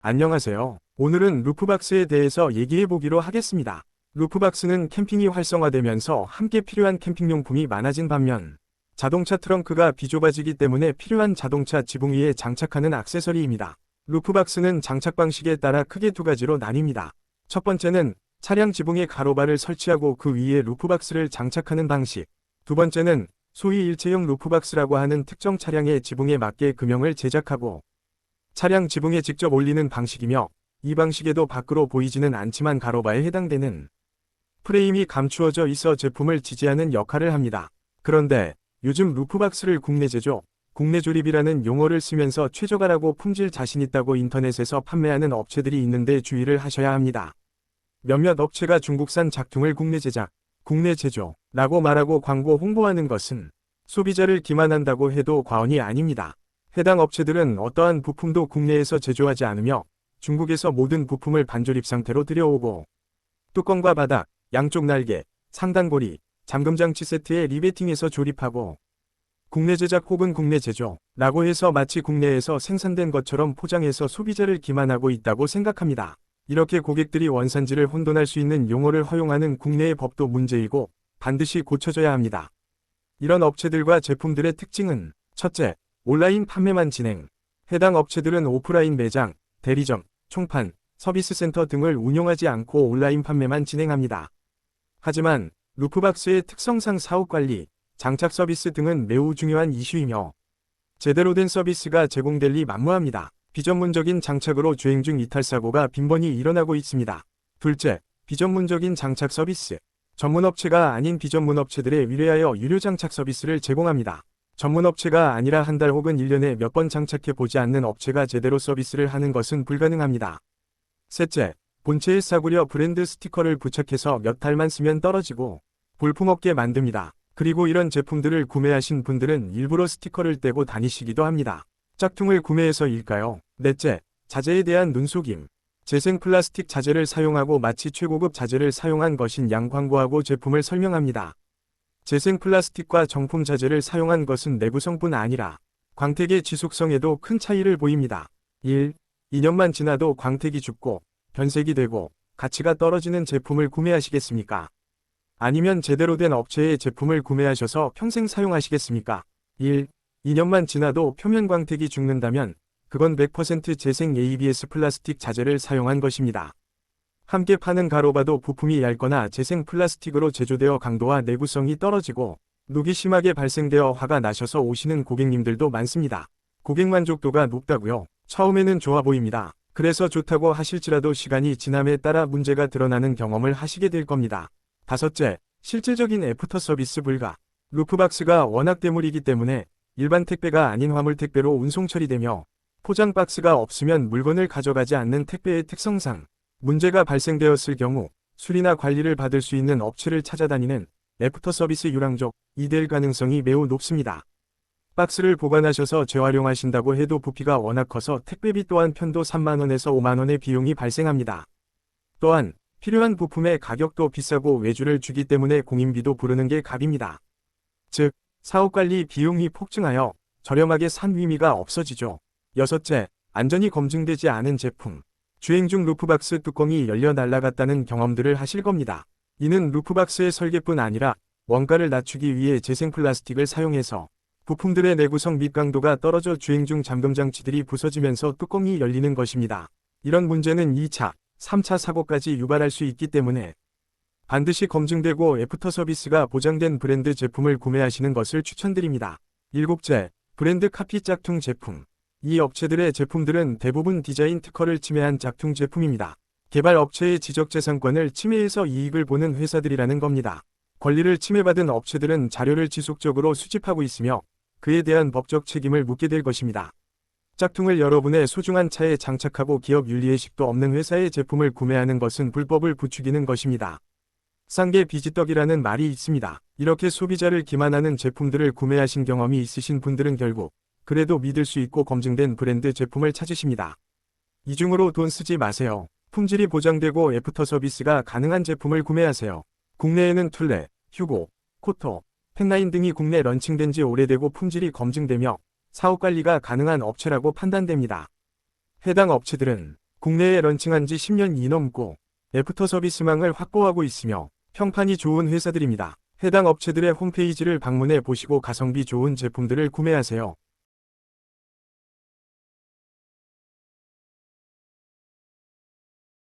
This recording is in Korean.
안녕하세요. 오늘은 루프박스에 대해서 얘기해 보기로 하겠습니다. 루프박스는 캠핑이 활성화되면서 함께 필요한 캠핑용품이 많아진 반면 자동차 트렁크가 비좁아지기 때문에 필요한 자동차 지붕 위에 장착하는 액세서리입니다. 루프박스는 장착 방식에 따라 크게 두 가지로 나뉩니다. 첫 번째는 차량 지붕에 가로바를 설치하고 그 위에 루프박스를 장착하는 방식. 두 번째는 소위 일체형 루프박스라고 하는 특정 차량의 지붕에 맞게 금형을 제작하고 차량 지붕에 직접 올리는 방식이며, 이 방식에도 밖으로 보이지는 않지만 가로바에 해당되는 프레임이 감추어져 있어 제품을 지지하는 역할을 합니다. 그런데 요즘 루프박스를 국내 제조, 국내 조립이라는 용어를 쓰면서 최저가라고 품질 자신 있다고 인터넷에서 판매하는 업체들이 있는데 주의를 하셔야 합니다. 몇몇 업체가 중국산 작퉁을 국내 제작, 국내 제조라고 말하고 광고 홍보하는 것은 소비자를 기만한다고 해도 과언이 아닙니다. 해당 업체들은 어떠한 부품도 국내에서 제조하지 않으며 중국에서 모든 부품을 반조립 상태로 들여오고 뚜껑과 바닥, 양쪽 날개, 상단고리, 잠금장치 세트에 리베팅해서 조립하고 국내 제작 혹은 국내 제조라고 해서 마치 국내에서 생산된 것처럼 포장해서 소비자를 기만하고 있다고 생각합니다. 이렇게 고객들이 원산지를 혼돈할 수 있는 용어를 허용하는 국내의 법도 문제이고 반드시 고쳐져야 합니다. 이런 업체들과 제품들의 특징은 첫째, 온라인 판매만 진행. 해당 업체들은 오프라인 매장, 대리점, 총판, 서비스 센터 등을 운영하지 않고 온라인 판매만 진행합니다. 하지만 루프박스의 특성상 사업관리, 장착 서비스 등은 매우 중요한 이슈이며 제대로 된 서비스가 제공될 리 만무합니다. 비전문적인 장착으로 주행 중 이탈사고가 빈번히 일어나고 있습니다. 둘째, 비전문적인 장착 서비스. 전문업체가 아닌 비전문업체들에 의뢰하여 유료 장착 서비스를 제공합니다. 전문업체가 아니라 한 달 혹은 1년에 몇 번 장착해 보지 않는 업체가 제대로 서비스를 하는 것은 불가능합니다. 셋째, 본체에 싸구려 브랜드 스티커를 부착해서 몇 달만 쓰면 떨어지고 볼품없게 만듭니다. 그리고 이런 제품들을 구매하신 분들은 일부러 스티커를 떼고 다니시기도 합니다. 짝퉁을 구매해서일까요? 넷째, 자재에 대한 눈속임. 재생 플라스틱 자재를 사용하고 마치 최고급 자재를 사용한 것인 양 광고하고 제품을 설명합니다. 재생 플라스틱과 정품 자재를 사용한 것은 내구성뿐 아니라 광택의 지속성에도 큰 차이를 보입니다. 1. 2년만 지나도 광택이 죽고 변색이 되고 가치가 떨어지는 제품을 구매하시겠습니까? 아니면 제대로 된 업체의 제품을 구매하셔서 평생 사용하시겠습니까? 1. 2년만 지나도 표면 광택이 죽는다면 그건 100% 재생 ABS 플라스틱 자재를 사용한 것입니다. 함께 파는 가로바도 부품이 얇거나 재생 플라스틱으로 제조되어 강도와 내구성이 떨어지고 녹이 심하게 발생되어 화가 나셔서 오시는 고객님들도 많습니다. 고객 만족도가 높다고요? 처음에는 좋아 보입니다. 그래서 좋다고 하실지라도 시간이 지남에 따라 문제가 드러나는 경험을 하시게 될 겁니다. 다섯째, 실질적인 애프터 서비스 불가. 루프박스가 워낙 대물이기 때문에 일반 택배가 아닌 화물 택배로 운송 처리되며 포장 박스가 없으면 물건을 가져가지 않는 택배의 특성상 문제가 발생되었을 경우 수리나 관리를 받을 수 있는 업체를 찾아다니는 애프터 서비스 유랑족이 될 가능성이 매우 높습니다. 박스를 보관하셔서 재활용하신다고 해도 부피가 워낙 커서 택배비 또한 편도 3만원에서 5만원의 비용이 발생합니다. 또한 필요한 부품의 가격도 비싸고 외주를 주기 때문에 공인비도 부르는 게 값입니다. 즉, 사업관리 비용이 폭증하여 저렴하게 산 의미가 없어지죠. 여섯째, 안전이 검증되지 않은 제품. 주행 중 루프박스 뚜껑이 열려 날아갔다는 경험들을 하실 겁니다. 이는 루프박스의 설계뿐 아니라 원가를 낮추기 위해 재생 플라스틱을 사용해서 부품들의 내구성 및 강도가 떨어져 주행 중 잠금장치들이 부서지면서 뚜껑이 열리는 것입니다. 이런 문제는 2차, 3차 사고까지 유발할 수 있기 때문에 반드시 검증되고 애프터 서비스가 보장된 브랜드 제품을 구매하시는 것을 추천드립니다. 일곱째, 브랜드 카피 짝퉁 제품. 이 업체들의 제품들은 대부분 디자인 특허를 침해한 짝퉁 제품입니다. 개발 업체의 지적재산권을 침해해서 이익을 보는 회사들이라는 겁니다. 권리를 침해받은 업체들은 자료를 지속적으로 수집하고 있으며 그에 대한 법적 책임을 묻게 될 것입니다. 짝퉁을 여러분의 소중한 차에 장착하고 기업 윤리의식도 없는 회사의 제품을 구매하는 것은 불법을 부추기는 것입니다. 싼 게 비지떡이라는 말이 있습니다. 이렇게 소비자를 기만하는 제품들을 구매하신 경험이 있으신 분들은 결국 그래도 믿을 수 있고 검증된 브랜드 제품을 찾으십니다. 이중으로 돈 쓰지 마세요. 품질이 보장되고 애프터 서비스가 가능한 제품을 구매하세요. 국내에는 툴레, 휴고, 코토, 펜라인 등이 국내 런칭된 지 오래되고 품질이 검증되며 사업관리가 가능한 업체라고 판단됩니다. 해당 업체들은 국내에 런칭한 지 10년이 넘고 애프터 서비스망을 확보하고 있으며 평판이 좋은 회사들입니다. 해당 업체들의 홈페이지를 방문해 보시고 가성비 좋은 제품들을 구매하세요.